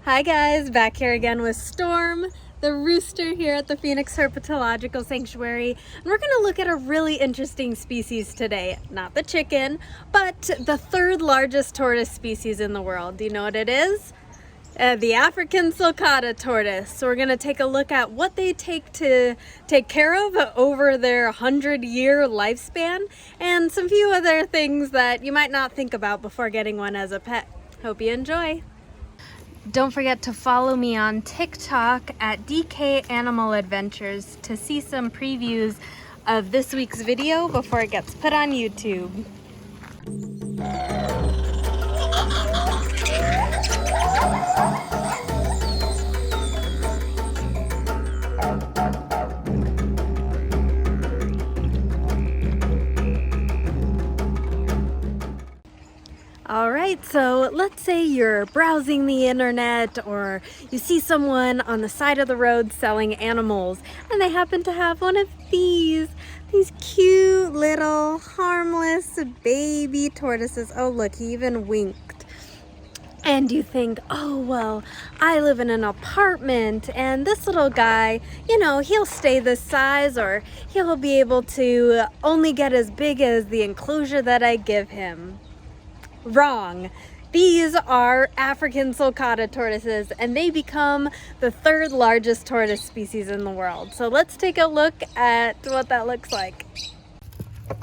Hi guys, back here again with Storm, the rooster here at the Phoenix Herpetological Sanctuary. And we're going to look at a really interesting species today. Not the chicken, but the third largest tortoise species in the world. Do you know what it is? The African Sulcata tortoise. So we're going to take a look at what they take care of over their 100-year lifespan and some few other things that you might not think about before getting one as a pet. Hope you enjoy. Don't forget to follow me on TikTok at DK Animal Adventures to see some previews of this week's video before it gets put on YouTube. Alright, so let's say you're browsing the internet or you see someone on the side of the road selling animals and they happen to have one of these cute little harmless baby tortoises. Oh look, he even winked. And you think, oh well, I live in an apartment and this little guy, you know, he'll stay this size or he'll be able to only get as big as the enclosure that I give him. Wrong. These are African Sulcata tortoises and they become the third largest tortoise species in the world. So let's take a look at what that looks like.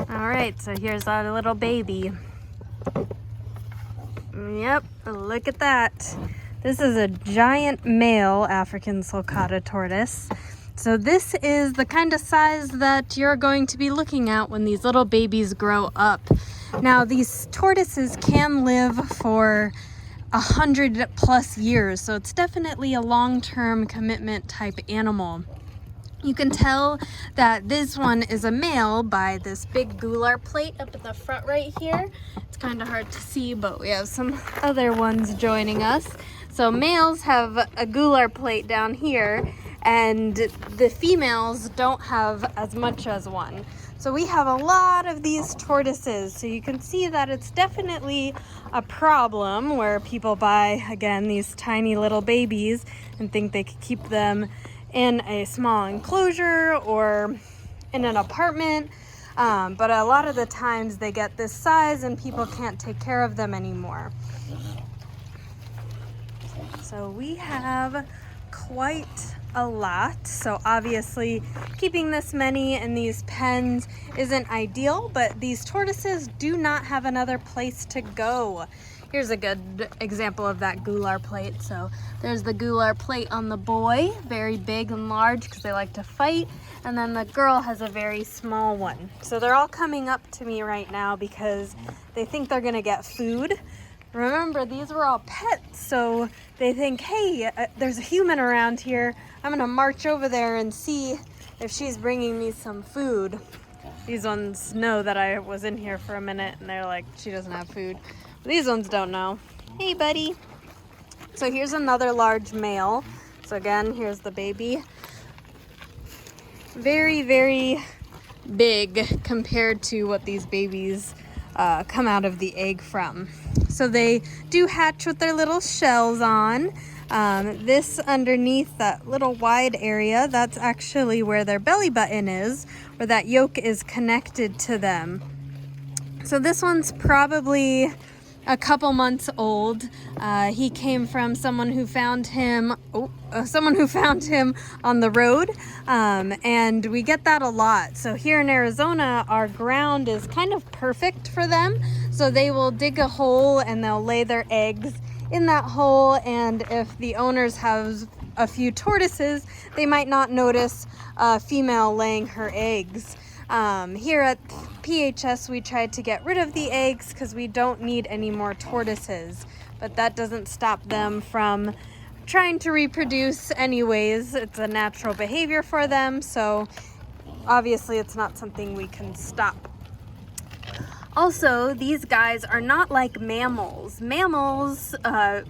Alright, so here's our little baby. Yep, look at that. This is a giant male African Sulcata tortoise. So this is the kind of size that you're going to be looking at when these little babies grow up. Now these tortoises can live for 100+ years, so it's definitely a long-term commitment type animal. You can tell that this one is a male by this big gular plate up at the front right here. It's kind of hard to see, but we have some other ones joining us. So males have a gular plate down here, and the females don't have as much as one. So we have a lot of these tortoises. So you can see that it's definitely a problem where people buy, again, these tiny little babies and think they could keep them in a small enclosure or in an apartment. But a lot of the times they get this size and people can't take care of them anymore. So we have quite a lot. So obviously keeping this many in these pens isn't ideal, but these tortoises do not have another place to go. Here's a good example of that gular plate. So there's the gular plate on the boy, very big and large because they like to fight, and then the girl has a very small one. So they're all coming up to me right now because they think they're gonna get food. Remember, these were all pets, so they think, hey, there's a human around here. I'm gonna march over there and see if she's bringing me some food. These ones know that I was in here for a minute and they're like, she doesn't have food. But these ones don't know. Hey, buddy. So here's another large male. So again, here's the baby. Very, very big compared to what these babies come out of the egg from. So they do hatch with their little shells on. This underneath that little wide area, that's actually where their belly button is, where that yolk is connected to them. So this one's probably a couple months old. He came from someone who found him on the road, and we get that a lot. So here in Arizona, our ground is kind of perfect for them. So they will dig a hole and they'll lay their eggs in that hole, and if the owners have a few tortoises, they might not notice a female laying her eggs. Here at PHS, we tried to get rid of the eggs because we don't need any more tortoises, but that doesn't stop them from trying to reproduce anyways. It's a natural behavior for them, so obviously it's not something we can stop. Also, these guys are not like mammals. Mammals,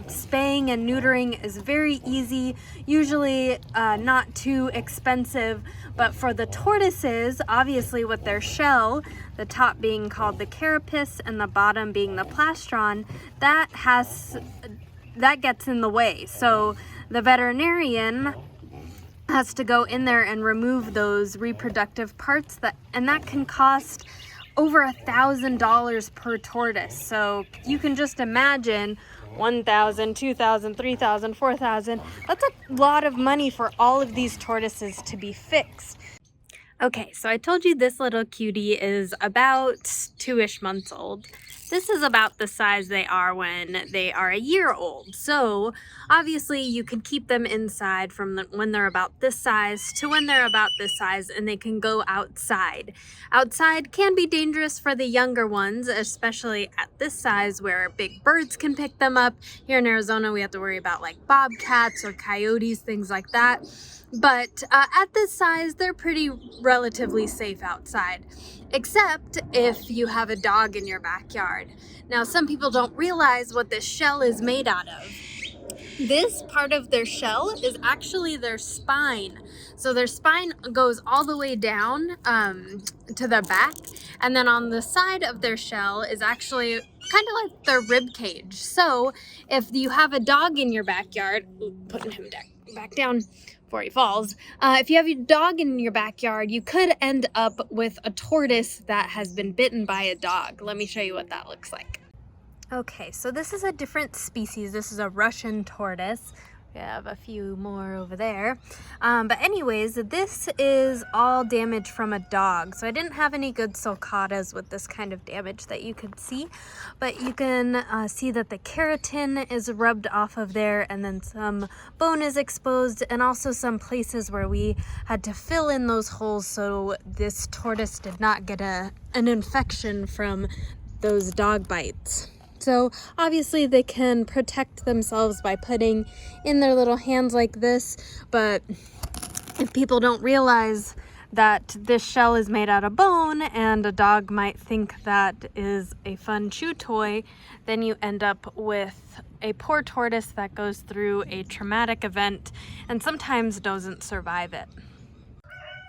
spaying and neutering is very easy, usually not too expensive, but for the tortoises, obviously with their shell, the top being called the carapace and the bottom being the plastron, that has that gets in the way. So the veterinarian has to go in there and remove those reproductive parts, and that can cost over $1,000 per tortoise. So you can just imagine 1,000, 2,000, 3,000, 4,000. That's a lot of money for all of these tortoises to be fixed. Okay, so I told you this little cutie is about 2-ish months old. This is about the size they are when they are a year old. So obviously you can keep them inside from when they're about this size to when they're about this size, and they can go outside. Outside can be dangerous for the younger ones, especially at this size where big birds can pick them up. Here in Arizona, we have to worry about like bobcats or coyotes, things like that. But at this size, they're pretty relatively safe outside, except if you have a dog in your backyard. Now, some people don't realize what this shell is made out of. This part of their shell is actually their spine. So their spine goes all the way down to their back, and then on the side of their shell is actually kind of like their rib cage. So if you have a dog in your backyard, putting him back down before he falls. If you have your dog in your backyard, you could end up with a tortoise that has been bitten by a dog. Let me show you what that looks like. Okay, so this is a different species. This is a Russian tortoise. We have a few more over there. But anyways, this is all damage from a dog. So I didn't have any good sulcatas with this kind of damage that you could see. But you can see that the keratin is rubbed off of there, and then some bone is exposed, and also some places where we had to fill in those holes so this tortoise did not get an infection from those dog bites. So obviously they can protect themselves by putting in their little hands like this, but if people don't realize that this shell is made out of bone and a dog might think that is a fun chew toy, then you end up with a poor tortoise that goes through a traumatic event and sometimes doesn't survive it.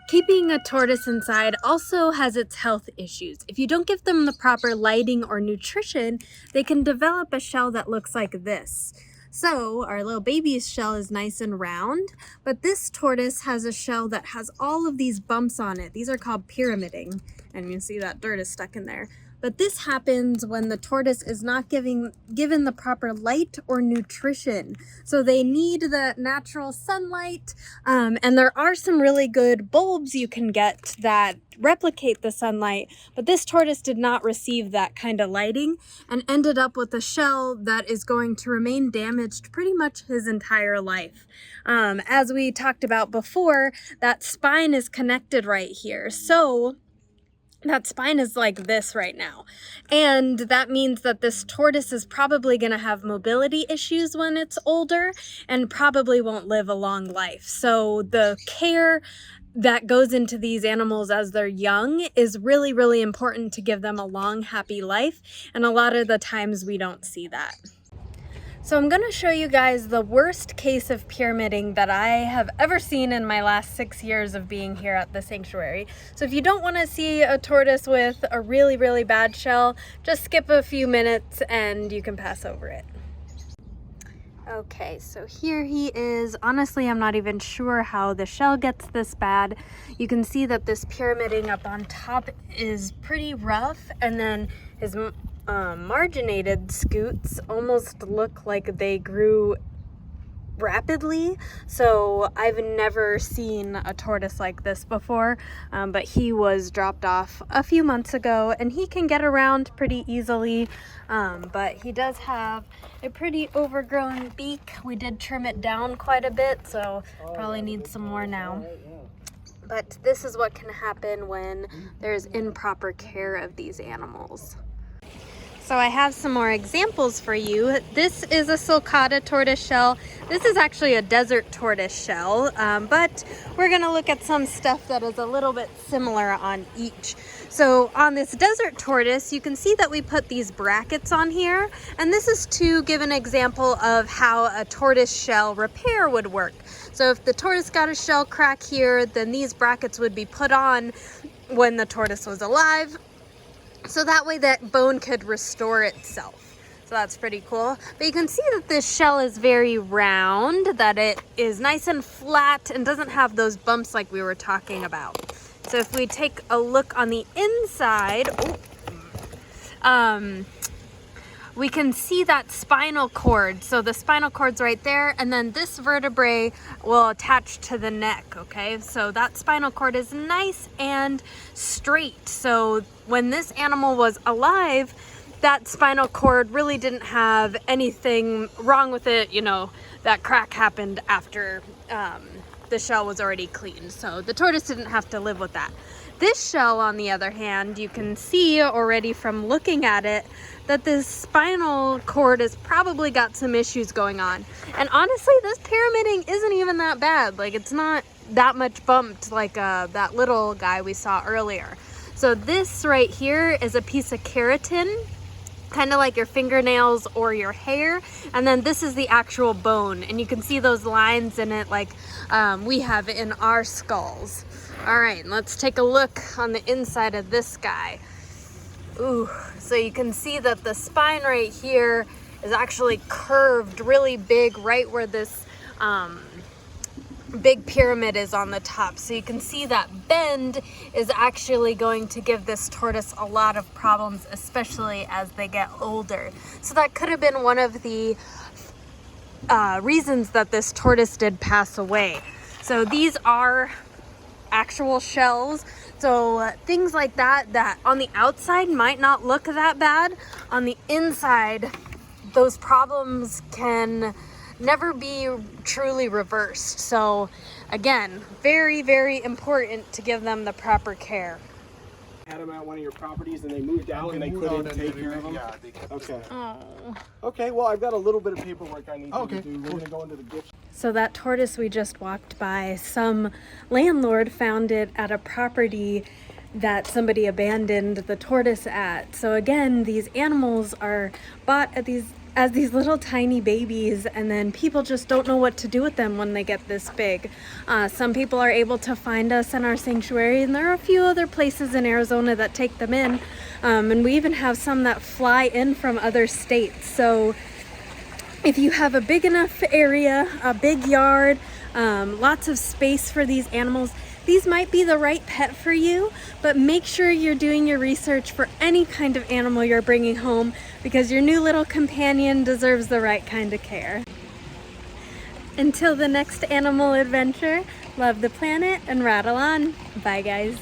Keeping a tortoise inside also has its health issues. If you don't give them the proper lighting or nutrition, they can develop a shell that looks like this. So our little baby's shell is nice and round, but this tortoise has a shell that has all of these bumps on it. These are called pyramiding, and you can see that dirt is stuck in there. But this happens when the tortoise is not given the proper light or nutrition. So they need the natural sunlight, and there are some really good bulbs you can get that replicate the sunlight, but this tortoise did not receive that kind of lighting and ended up with a shell that is going to remain damaged pretty much his entire life. As we talked about before, that spine is connected right here. So that spine is like this right now. And that means that this tortoise is probably going to have mobility issues when it's older and probably won't live a long life. So the care that goes into these animals as they're young is really, really important to give them a long, happy life. And a lot of the times we don't see that. So I'm going to show you guys the worst case of pyramiding that I have ever seen in my last 6 years of being here at the sanctuary. So if you don't want to see a tortoise with a really, really bad shell, just skip a few minutes and you can pass over it. Okay, so here he is. Honestly, I'm not even sure how the shell gets this bad. You can see that this pyramiding up on top is pretty rough, and then his marginated scutes almost look like they grew rapidly. So I've never seen a tortoise like this before, but he was dropped off a few months ago and he can get around pretty easily, but he does have a pretty overgrown beak. We did trim it down quite a bit, so probably need some more now. But this is what can happen when there's improper care of these animals. So I have some more examples for you. This is a Solcata tortoise shell. This is actually a desert tortoise shell, but we're gonna look at some stuff that is a little bit similar on each. So on this desert tortoise, you can see that we put these brackets on here, and this is to give an example of how a tortoise shell repair would work. So if the tortoise got a shell crack here, then these brackets would be put on when the tortoise was alive, so that way that bone could restore itself. So that's pretty cool. But you can see that this shell is very round, that it is nice and flat and doesn't have those bumps like we were talking about. So if we take a look on the inside, we can see that spinal cord. So the spinal cord's right there, and then this vertebrae will attach to the neck, okay? So that spinal cord is nice and straight. So when this animal was alive, that spinal cord really didn't have anything wrong with it. You know, that crack happened after the shell was already cleaned. So the tortoise didn't have to live with that. This shell, on the other hand, you can see already from looking at it that this spinal cord has probably got some issues going on. And honestly, this pyramiding isn't even that bad. Like, it's not that much bumped like that little guy we saw earlier. So this right here is a piece of keratin, kind of like your fingernails or your hair, and then this is the actual bone, and you can see those lines in it like we have in our skulls. All right, let's take a look on the inside of this guy. Ooh, so you can see that the spine right here is actually curved really big, right where this big pyramid is on the top. So you can see that bend is actually going to give this tortoise a lot of problems, especially as they get older. So that could have been one of the reasons that this tortoise did pass away. So these are actual shells. So things like that, that on the outside might not look that bad, on the inside, those problems can never be truly reversed. So again, very, very important to give them the proper care. Had them at one of your properties and they moved out and they couldn't take care of them? Yeah, they Okay. Oh. Okay, well, I've got a little bit of paperwork I need to do. We're going to go into the gift. So that tortoise we just walked by, some landlord found it at a property that somebody abandoned the tortoise at. So again, these animals are bought at as these little tiny babies, and then people just don't know what to do with them when they get this big. Some people are able to find us in our sanctuary, and there are a few other places in Arizona that take them in. And we even have some that fly in from other states. So if you have a big enough area, a big yard, lots of space for these animals, these might be the right pet for you, but make sure you're doing your research for any kind of animal you're bringing home, because your new little companion deserves the right kind of care. Until the next animal adventure, love the planet and rattle on. Bye guys.